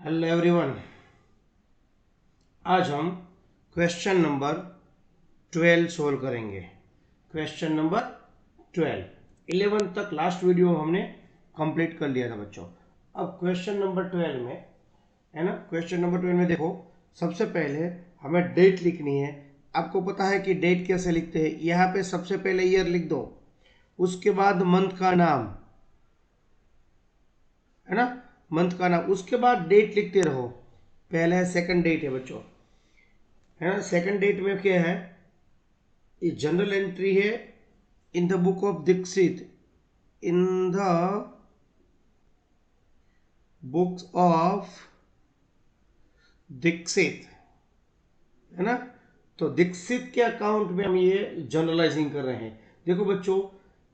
Hello everyone. आज हम question number 12 solve करेंगे। क्वेश्चन नंबर 12 11 तक लास्ट वीडियो हमने कंप्लीट कर लिया था बच्चों। अब क्वेश्चन नंबर 12 में है ना, क्वेश्चन नंबर 12 में देखो, सबसे पहले हमें डेट लिखनी है। आपको पता है कि डेट कैसे लिखते हैं। यहाँ पे सबसे पहले ईयर लिख दो, उसके बाद मंथ का नाम, है ना, मंथ का नाम, उसके बाद डेट लिखते रहो। पहले है सेकंड डेट है बच्चों, है ना। सेकंड डेट में क्या है, ये जनरल एंट्री है in the book of Dixit, in the books of Dixit, है ना। तो दीक्षित के अकाउंट में हम ये जनरलाइजिंग कर रहे हैं। देखो बच्चों,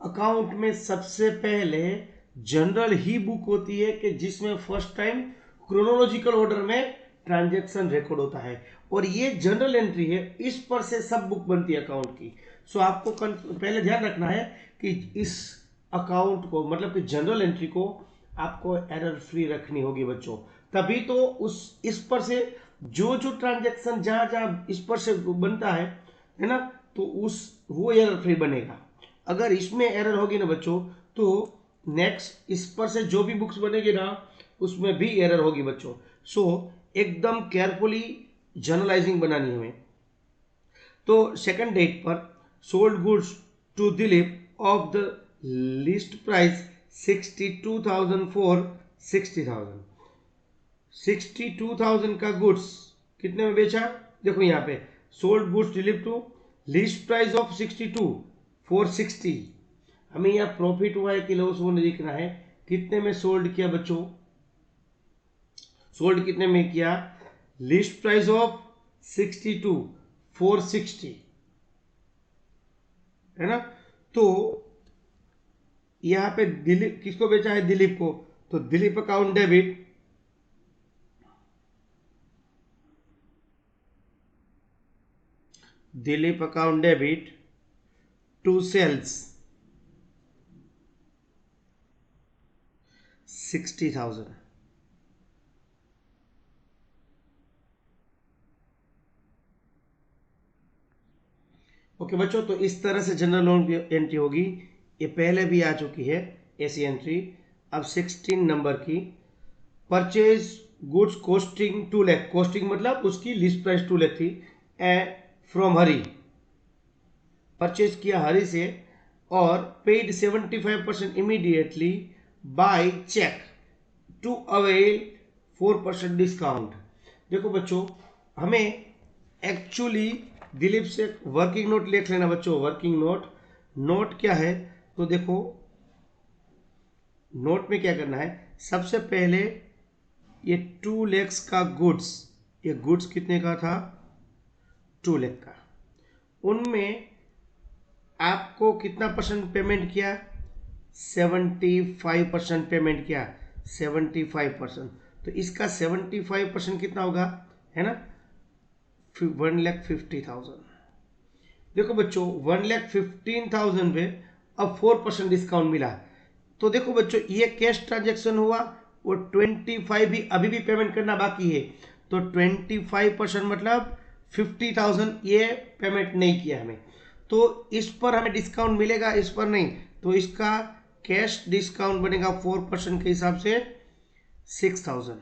अकाउंट में सबसे पहले जनरल ही बुक होती है कि जिसमें फर्स्ट टाइम क्रोनोलॉजिकल ऑर्डर में ट्रांजैक्शन रिकॉर्ड होता है, और ये जनरल एंट्री है, इस पर से सब बुक बनती है अकाउंट की। सो आपको पहले ध्यान रखना है कि इस अकाउंट को, मतलब कि जनरल एंट्री को आपको एरर फ्री रखनी होगी बच्चों। तभी तो उस इस पर से जो जो ट्रांजैक्शन जहां जहां इस पर से बनता है ना, तो उस वो एरर फ्री बनेगा। अगर इसमें एरर होगी ना बच्चों, तो नेक्स्ट इस पर से जो भी बुक्स बनेगी ना, उसमें भी एरर होगी बच्चों। सो एकदम केयरफुली जर्नलाइजिंग बनानी है हमें। तो सेकंड डेट पर sold goods to Dilip of the list price 62,000 for 60,000। 62,000 का गुड्स कितने में बेचा। देखो यहाँ पे sold goods Dilip to list price of 62 for 60। हमें यहाँ प्रॉफिट हुआ है कि लॉस वो नहीं दिखना है। कितने में सोल्ड किया बच्चों, सोल्ड कितने में किया, लिस्ट प्राइस ऑफ 62 फॉर 60, है ना। तो यहां पे दिलीप किसको बेचा है, दिलीप को। तो Dilip account debit, Dilip account debit to sales 60,000। Okay बच्चों, तो इस तरह से जनरल लोन की एंट्री होगी। ये पहले भी आ चुकी है ऐसी एंट्री। अब 16 नंबर की, purchase goods costing 2 lakh. Costing मतलब उसकी लिस्ट प्राइस 2 लाख थी, फ्रॉम हरी, परचेज किया हरी से, और paid 75% immediately by cheque to avail 4% discount. देखो बच्चों, हमें एक्चुअली दिलीप से वर्किंग नोट लिख लेना बच्चों। वर्किंग नोट, नोट क्या है, तो देखो नोट में क्या करना है, सबसे पहले ये 2 लाख का गुड्स, ये गुड्स कितने का था, 2 लाख का, उनमें आपको कितना परसेंट पेमेंट किया, 75% पेमेंट किया, 75%। तो इसका 75% कितना होगा, है ना, 1,50,000। देखो बच्चों 1,15,000 पे अब 4% डिस्काउंट मिला। तो देखो बच्चों, ये कैश ट्रांजेक्शन हुआ, वो 25 भी अभी भी पेमेंट करना बाकी है। तो 25% मतलब 50,000 ये पेमेंट नहीं किया हमें, तो इस पर हमें डिस्काउंट मिलेगा, इस पर नहीं। तो इसका कैश डिस्काउंट बनेगा 4% के हिसाब से 6,000।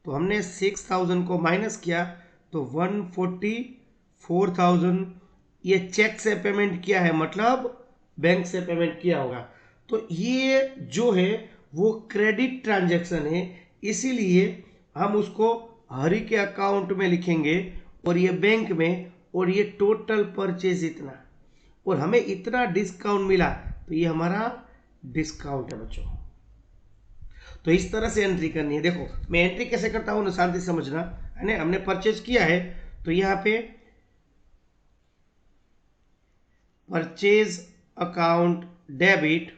तो हमने 6,000 को माइनस किया, तो 144,000 ये चेक से पेमेंट किया है, मतलब बैंक से पेमेंट किया होगा। तो ये जो है वो क्रेडिट ट्रांजैक्शन है, इसीलिए हम उसको हरि के अकाउंट में लिखेंगे, और ये बैंक में, और ये टोटल परचेज इतना, और हमें इतना डिस्काउंट मिला, तो ये हमारा डिस्काउंट है बच्चों। तो इस तरह से एंट्री करनी है। देखो मैं एंट्री कैसे करता हूँ ना, शांति से समझना, है ना। हमने परचेज किया है, तो यहाँ पे purchase account debit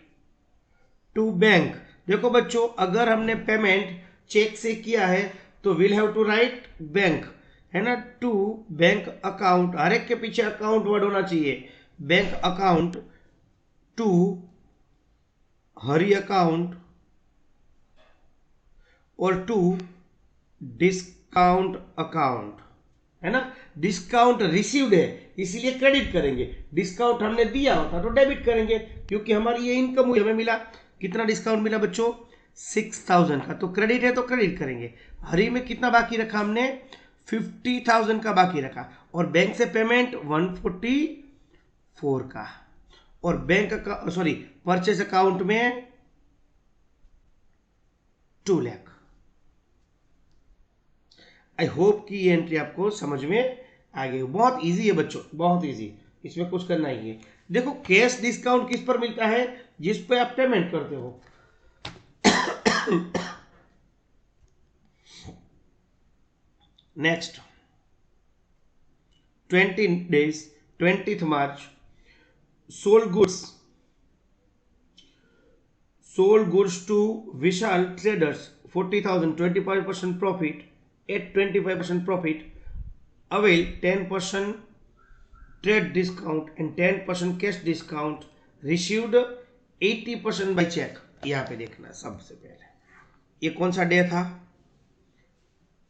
to bank. देखो बच्चों, अगर हमने पेमेंट चेक से किया है तो will have to write bank, है ना, टू बैंक अकाउंट, हर एक के पीछे अकाउंट वर्ड होना चाहिए। Bank account to Hari account और टू डिस्काउंट अकाउंट, है ना, डिस्काउंट रिसीव्ड है इसलिए क्रेडिट करेंगे, डिस्काउंट हमने दिया होता तो डेबिट करेंगे, क्योंकि हमारी ये इनकम हुई, हमें मिला कितना डिस्काउंट मिला बच्चों 6000 का, तो क्रेडिट है तो क्रेडिट करेंगे। हरी में कितना बाकी रखा हमने 50,000 का बाकी रखा, और बैंक से पेमेंट 144 का, और बैंक सॉरी परचेज अकाउंट में 2 लाख। आई होप कि ये एंट्री आपको समझ में आ गई। बहुत इजी है बच्चों, बहुत इजी, इसमें कुछ करना ही है। देखो कैश डिस्काउंट किस पर मिलता है, जिस पे आप पेमेंट करते हो। Next 20 days 20th March, sold goods to Vishal Traders 40,000, 25% profit, at 25% profit, avail 10% trade discount and 10% cash discount, received 80% by check। यहाँ पे देखना सबसे पहले ये कौन सा डे था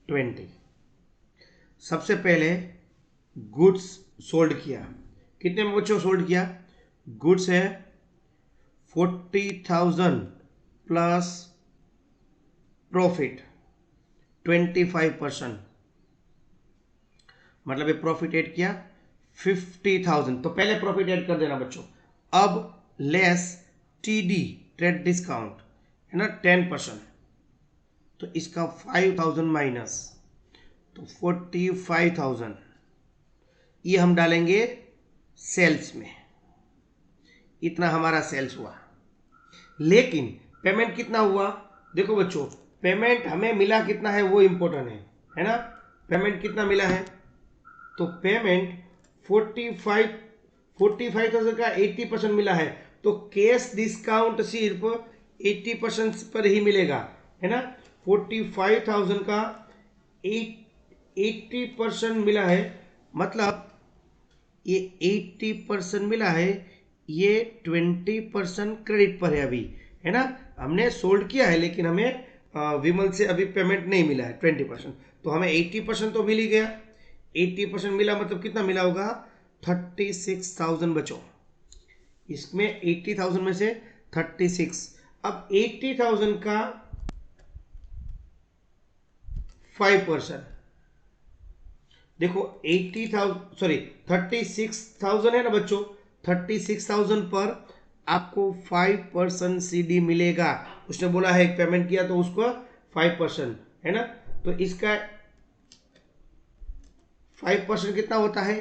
20। सबसे पहले गुड्स सोल्ड किया, कितने में बच्चों सोल्ड किया, गुड्स है 40,000 प्लस प्रॉफिट 25%, मतलब ये प्रॉफिट ऐड किया 50,000, तो पहले प्रॉफिट ऐड कर देना बच्चों। अब लेस टीडी ट्रेड डिस्काउंट है ना 10%, तो इसका 5,000 माइनस, तो 45,000 ये हम डालेंगे सेल्स में, इतना हमारा सेल्स हुआ। लेकिन पेमेंट कितना हुआ, देखो बच्चों पेमेंट हमें मिला कितना है वो इंपॉर्टेंट है ना, पेमेंट कितना मिला है, तो पेमेंट 45,000 का 80% मिला है, तो कैश डिस्काउंट सिर्फ 80% पर ही मिलेगा, है ना। 45,000 का 80% मिला है, मतलब ये 80% मिला है, ये 20% क्रेडिट पर है अभी, है ना। हमने सोल्ड किया है लेकिन हमें विमल से अभी पेमेंट नहीं मिला है 20%, तो हमें 80% तो मिल ही गया। 80% मिला मतलब कितना मिला होगा 36,000 बचो, इसमें 80,000 में से 36। अब 80,000 का 5%, देखो 36,000 है ना बच्चों, 36,000 पर आपको 5% सीडी मिलेगा। उसने बोला है पेमेंट किया तो उसको 5%, है ना, तो इसका 5% कितना होता है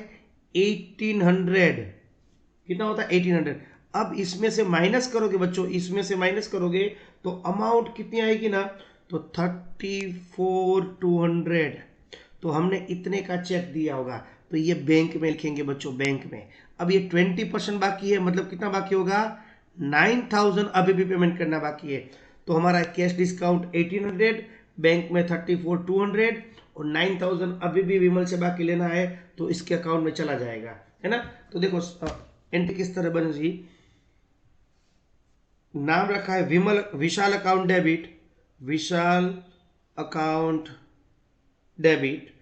1800, कितना होता है 1800। अब इसमें से माइनस करोगे बच्चों, इसमें से माइनस करोगे तो अमाउंट कितनी आएगी ना, तो 34,200, तो हमने इतने का चेक दिया होगा, तो ये बैंक में लिखेंगे बच्चों, बैंक में। अब ये 20% बाकी है, मतलब कितना बाकी होगा 9,000 अभी भी पेमेंट करना बाकी है, तो हमारा कैश डिस्काउंट 1800, बैंक में 34,200 और 9,000 अभी भी विमल से बाकी लेना है, तो इसके अकाउंट में चला जाएगा, है ना। तो देखो एंट्री किस तरह बनेगी, नाम रखा है Vishal account debit, Vishal account debit,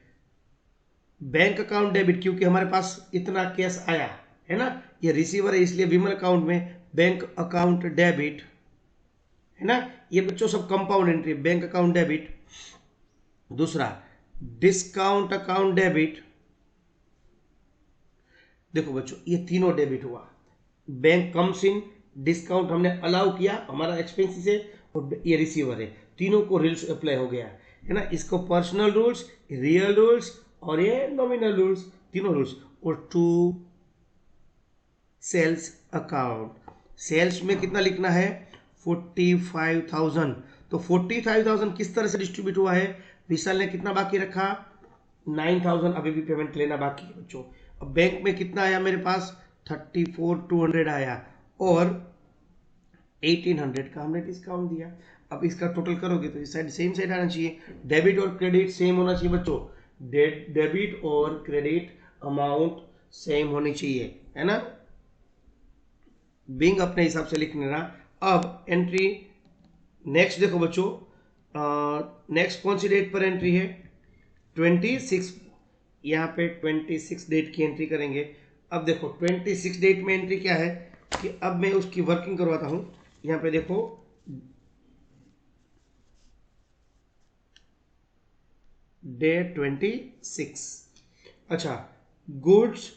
bank account debit, क्योंकि हमारे पास इतना कैश आया है ना, ये रिसीवर है इसलिए विमल अकाउंट में बैंक अकाउंट डेबिट, है ना। ये बच्चों सब compound entry, bank account debit. दूसरा डिस्काउंट अकाउंट डेबिट, देखो बच्चों ये तीनों डेबिट हुआ, बैंक कम्स इन, डिस्काउंट हमने अलाउ किया हमारा एक्सपेंसिस है, और ये रिसीवर है, तीनों को रूल्स अप्लाई हो गया, है ना। इसको पर्सनल रूल्स, रियल रूल्स और ये नॉमिनल रूल्स, तीनों रूल्स। और टू सेल्स अकाउंट, सेल्स में कितना लिखना है 45,000, तो 45,000 किस तरह से डिस्ट्रीब्यूट हुआ है, विशाल ने कितना बाकी रखा 9,000 अभी भी पेमेंट लेना बाकी है बच्चों। अब बैंक में कितना आया मेरे पास 34,200 आया, और 1,800 का हमने डिस्काउंट दिया। अब इसका टोटल करोगे तो इस साइड सेम साइड आना चाहिए, डेबिट और क्रेडिट सेम होना चाहिए बच्चों, डेबिट और क्रेडिट अमाउंट सेम होनी चाहिए, है ना। बिंग अपने हिसाब से लिख लेना। अब एंट्री नेक्स्ट देखो बच्चों, नेक्स्ट कौन सी डेट पर एंट्री है? 26। यहाँ पे 26 डेट की एंट्री करेंगे। अब देखो 26 डेट में एंट्री क्या है कि अब मैं उसकी वर्किंग करवाता हूँ। यहाँ पे देखो डे 26। अच्छा, goods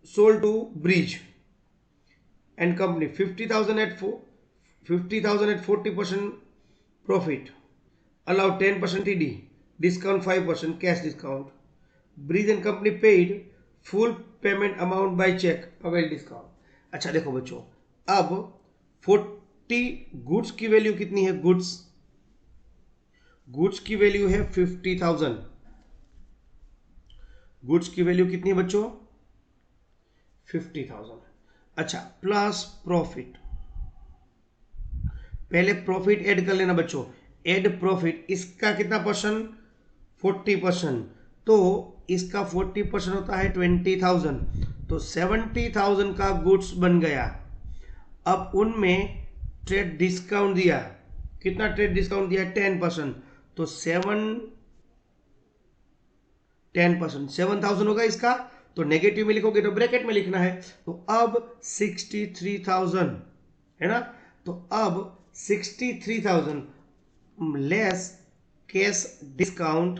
sold to Bridge and company 50,000 at 40% profit, allow 10% TD, discount 5%, cash discount. Breeze and company paid full payment amount by check, avail discount. अच्छा देखो बच्चों, अब 40 गुड्स की वैल्यू कितनी है? गुड्स की वैल्यू है 50,000। गुड्स की वैल्यू कितनी है बच्चों? 50,000। अच्छा, प्लस प्रॉफिट। पहले प्रॉफिट ऐड कर लेना बच्चों। ऐड प्रॉफिट, इसका कितना परसेंट? 40%। तो इसका 40% होता है 20,000। तो 70,000 का गुड्स बन गया। अब उनमें ट्रेड डिस्काउंट दिया। कितना ट्रेड डिस्काउंट दिया? 10%। तो 10% 7,000 होगा इसका। तो नेगेटिव में लिखोगे तो ब्रैकेट में लिखना है। तो अब 63,000 है ना। तो अब 63,000 लेस कैश डिस्काउंट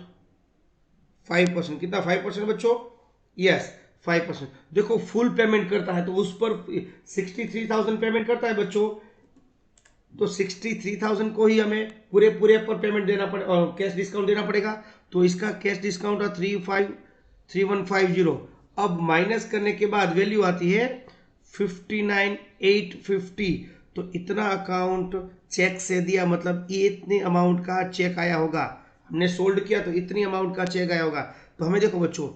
5%। कितना? 5% बच्चों? यस, 5%। देखो फुल पेमेंट करता है तो उस पर 63,000 पेमेंट करता है बच्चों। तो 63,000 को ही हमें पूरे पूरे पर पेमेंट देना पड़ेगा, कैश डिस्काउंट देना पड़ेगा। तो इसका कैश डिस्काउंट है 3150। अब माइनस करने के बाद वैल्यू आती है 59,850। तो इतना अकाउंट चेक से दिया, मतलब ये इतने अमाउंट का चेक आया होगा। हमने सोल्ड किया तो इतनी अमाउंट का चेक आया होगा। तो हमें देखो बच्चों,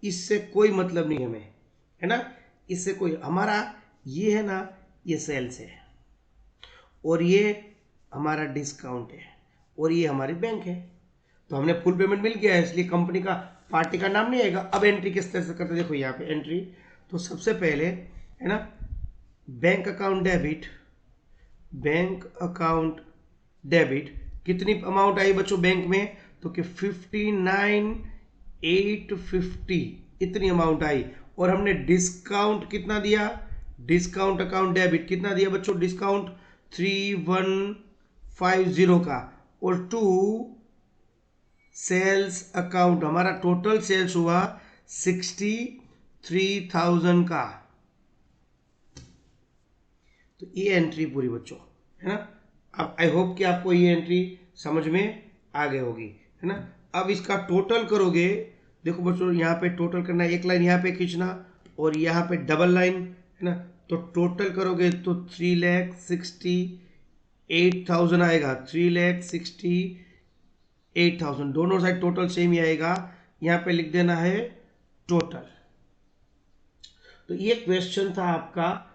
इससे कोई मतलब नहीं हमें, है ना। इससे कोई, हमारा ये है ना, ये सेल्स है और ये हमारा डिस्काउंट है और ये हमारी बैंक है। तो हमने फुल पेमेंट मिल गया है, इसलिए कंपनी का, पार्टी का नाम नहीं आएगा। अब एंट्री किस तरह से करते हैं? देखो यहाँ पे एंट्री, तो सबसे पहले है ना, bank account debit, bank account debit. कितनी अमाउंट आई बच्चों बैंक में? तो कि 59,850 इतनी अमाउंट आई। और हमने डिस्काउंट कितना दिया? डिस्काउंट अकाउंट डेबिट कितना दिया बच्चों? डिस्काउंट 3150 का। और टू सेल्स अकाउंट, हमारा टोटल सेल्स हुआ 63,000 का। तो ये एंट्री पूरी बच्चों, है ना। अब आई होप कि आपको ये एंट्री समझ में आ गई होगी, है ना। अब इसका टोटल करोगे, देखो बच्चों यहाँ पे टोटल करना है, एक लाइन यहाँ पे खींचना और यहाँ पे डबल लाइन, है ना। तो टोटल करोगे तो 3,68,000 आएगा। 3,68,000, दोनों साइड टोटल सेम ही आएगा। यहाँ पे लिख देना है टोटल। तो ये क्वेश्चन था आपका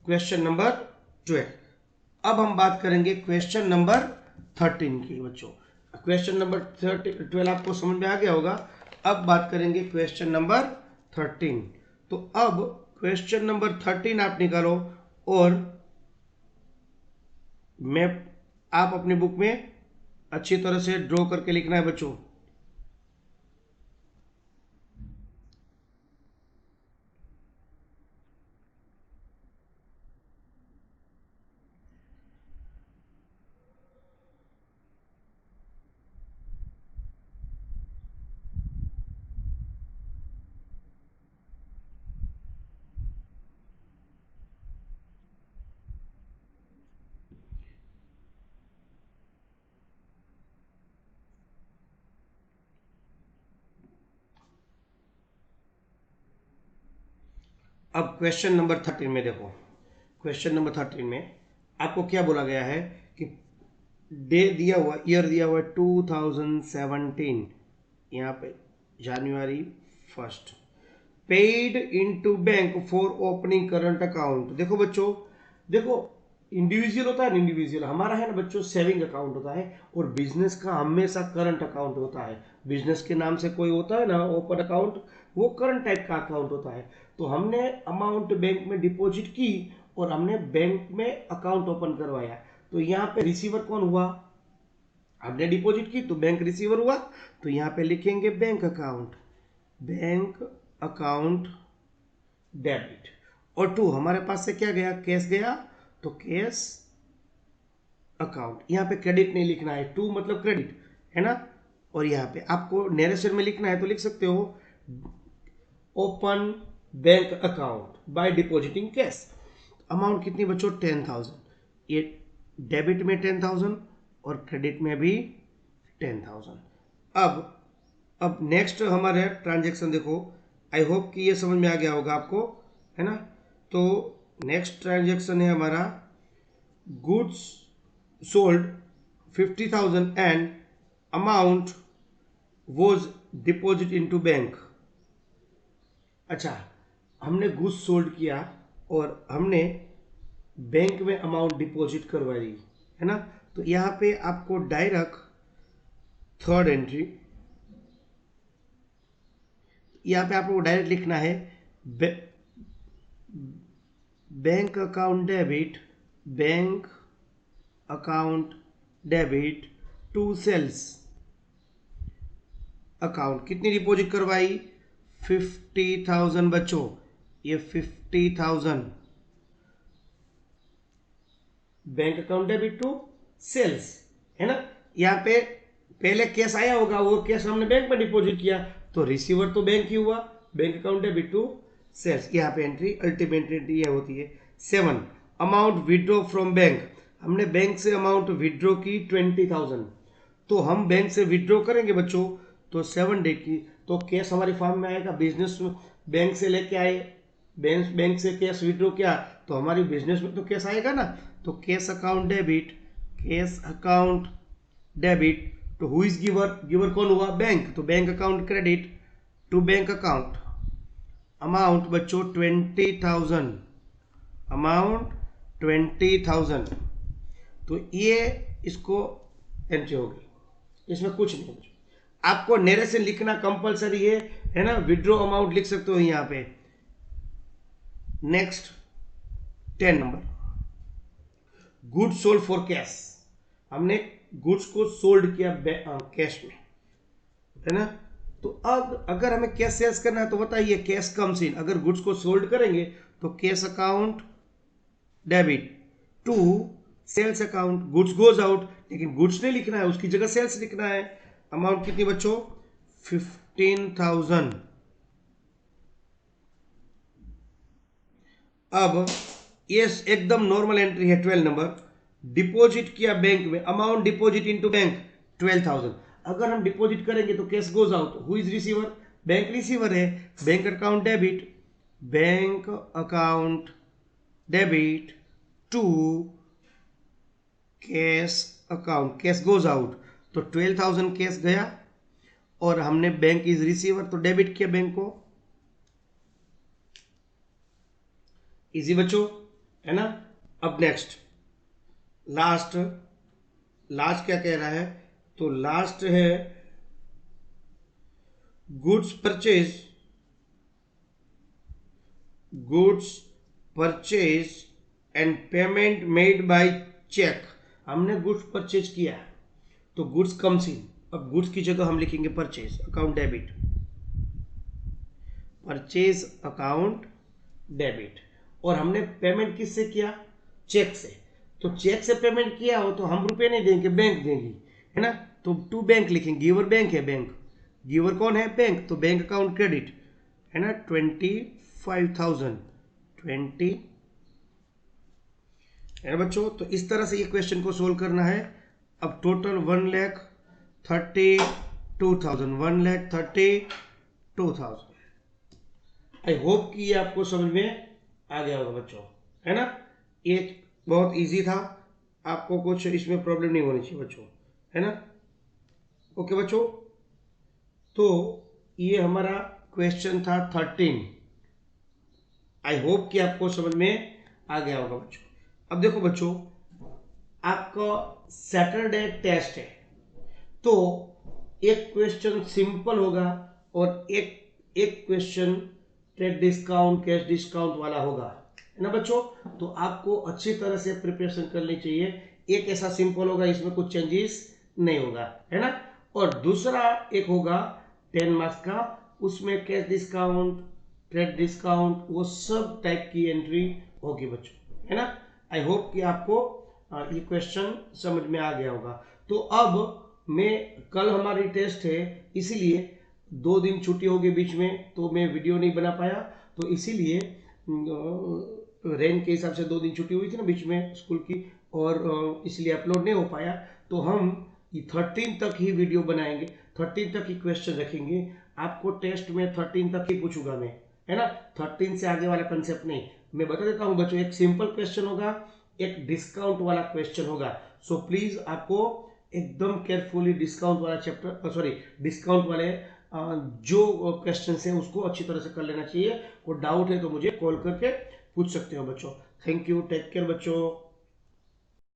क्वेश्चन नंबर 12। अब हम बात करेंगे क्वेश्चन नंबर 13 की बच्चों। क्वेश्चन नंबर 12 आपको समझ में आ गया होगा। अब बात करेंगे क्वेश्चन नंबर 13। तो अब क्वेश्चन नंबर 13 आप निकालो और मैं, आप अपनी बुक में अच्छी तरह से ड्रॉ करके लिखना है बच्चों। अब क्वेश्चन नंबर 13 में देखो, क्वेश्चन नंबर 13 में आपको क्या बोला गया है कि डे दिया हुआ, ईयर दिया हुआ 2017, यहाँ पे जनवरी 1, paid into bank for opening current account. देखो बच्चों, देखो इंडिविजुअल होता है ना, इंडिविजुअल हमारा है ना बच्चों, सेविंग अकाउंट होता है। और बिजनेस का हमेशा करंट अकाउंट होता है। बिजनेस के नाम से कोई होता है ना ओपन अकाउंट, वो करंट टाइप का अकाउंट होता है। तो हमने अमाउंट बैंक में डिपॉजिट की और हमने बैंक में अकाउंट ओपन करवाया। तो यहाँ पे रिसीवर कौन हुआ? हमने डिपॉजिट की तो बैंक रिसीवर हुआ, तो यहाँ पे लिखेंगे बैंक अकाउंट डेबिट। और 2 हमारे पास से क्या गया, कैश गया, तो कैश अकाउंट। यहाँ पे क्रेडिट नहीं लिखना है, 2 मतलब क्रेडिट है ना। और यहाँ पे आपको नरेशन में लिखना है तो लिख सकते हो open bank account by depositing cash. Amount कितनी बच्चों, 10,000। ये डेबिट में 10,000 और क्रेडिट में भी 10,000। अब नेक्स्ट हमारे ट्रांजेक्शन देखो, आई होप कि ये समझ में आ गया होगा आपको, है ना। तो नेक्स्ट ट्रांजेक्शन है हमारा goods sold 50,000 and amount was deposit into bank. अच्छा, हमने गुड्स सोल्ड किया और हमने बैंक में अमाउंट डिपॉजिट करवाई, है ना। तो यहाँ पे आपको डायरेक्ट थर्ड एंट्री, यहाँ पे आपको डायरेक्ट लिखना है bank account debit to sales account. कितनी डिपॉजिट करवाई, 50,000 बच्चों, ये 50,000 bank account debit to sales, है ना। यहाँ पे पहले कैश आया होगा, वो कैश हमने बैंक में डिपॉजिट किया, तो रिसीवर तो बैंक ही हुआ, bank account debit to sales. यहाँ पे एंट्री अल्टीमेट एंट्री ये होती है। 7 अमाउंट विड्रॉ फ्रॉम बैंक, हमने बैंक से अमाउंट विड्रॉ की 20,000, तो हम बैंक से विड्रॉ करेंगे बच्चों तो 7 डे की, तो कैश हमारी फॉर्म में आएगा। बिजनेस बैंक से लेके आए, बैंक से कैश विड्रॉ किया तो हमारी बिजनेस में तो कैश आएगा ना। तो कैश अकाउंट डेबिट तो हु इज गिवर कौन हुआ, बैंक, तो bank account credit to bank account. Amount बच्चों 20,000, अमाउंट 20,000, तो ये इसको एंट्री होगी, इसमें कुछ नहीं। आपको नरेशन लिखना कंपलसरी है ना। विड्रॉ अमाउंट लिख सकते हो यहाँ पे। Next 10 number, goods sold for cash, हमने गुड्स को सोल्ड किया कैश में, है ना। तो अब अगर हमें कैश सेल्स करना है तो बताइए, कैश कम्स इन, अगर गुड्स को सोल्ड करेंगे तो cash account debit to sales account, goods goes out, लेकिन गुड्स नहीं लिखना है, उसकी जगह सेल्स लिखना है। अमाउंट कितनी बच्चों, 15,000। अब ये एकदम नॉर्मल एंट्री है 12 नंबर, डिपॉजिट किया बैंक में, अमाउंट डिपॉजिट इनटू बैंक 12,000। अगर हम डिपॉजिट करेंगे तो cash goes out, who is receiver, bank receiver है, bank account debit to cash account, cash goes out, तो 12,000 कैश गया और हमने बैंक इज रिसीवर तो डेबिट किया बैंक को। इजी बच्चों, है ना। अब नेक्स्ट लास्ट क्या कह रहा है, तो लास्ट है goods purchase and payment made by cheque. हमने गुड्स परचेज किया तो गुड्स कम्स इन, अब गुड्स की जगह हम लिखेंगे purchase account debit, purchase account debit. और हमने पेमेंट किससे किया, चेक से, तो चेक से पेमेंट किया हो तो हम रुपए नहीं देंगे, बैंक देंगी, है ना। तो टू बैंक लिखेंगे, गिवर बैंक है, बैंक गिवर कौन है, बैंक, तो बैंक अकाउंट क्रेडिट, है ना, 25,000 20, है ना बच्चों। तो इस तरह से ये क्वेश्चन को सोल्व करना है। अब टोटल 1,32,000 आई होप कि ये आपको समझ में आ गया होगा बच्चों, है ना। ये बहुत इजी था, आपको कुछ इसमें प्रॉब्लम नहीं होनी चाहिए बच्चों, है ना। ओके बच्चों, तो ये हमारा क्वेश्चन था 13। आई होप कि आपको समझ में आ गया होगा बच्चों। अब देखो बच्चों, आपका सैटरडे टेस्ट है, तो एक क्वेश्चन सिंपल होगा और एक question trade discount, cash discount वाला होगा, है ना बच्चों। तो आपको अच्छी तरह से प्रिपरेशन करनी चाहिए। एक ऐसा सिंपल होगा, इसमें कुछ चेंजेस नहीं होगा, है ना। और दूसरा एक होगा 10 मार्क्स का, उसमें कैश डिस्काउंट, ट्रेड डिस्काउंट, वो सब टाइप की एंट्री होगी बच्चों, है ना। आई होप कि आपको ये क्वेश्चन समझ में आ गया होगा। तो अब मैं कल हमारी टेस्ट है, इसीलिए 2 दिन छुट्टी होगी बीच में, तो मैं वीडियो नहीं बना पाया। तो इसीलिए रेन के हिसाब से 2 दिन छुट्टी हुई थी ना बीच में स्कूल की, और इसलिए अपलोड नहीं हो पाया। तो हम 13 तक ही वीडियो बनाएंगे, 13 तक ही क्वेश्चन रखेंगे। आपको टेस्ट में 13 तक ही पूछूंगा मैं, है ना। 13 से आगे वाला कंसेप्ट नहीं। मैं बता देता हूँ बच्चों, एक सिंपल क्वेश्चन होगा, एक डिस्काउंट वाला क्वेश्चन होगा। सो प्लीज आपको एकदम केयरफुली डिस्काउंट वाला चैप्टर, सॉरी डिस्काउंट वाले जो क्वेश्चन है उसको अच्छी तरह से कर लेना चाहिए। कोई डाउट है तो मुझे कॉल करके पूछ सकते हो बच्चों। थैंक यू, टेक केयर बच्चों।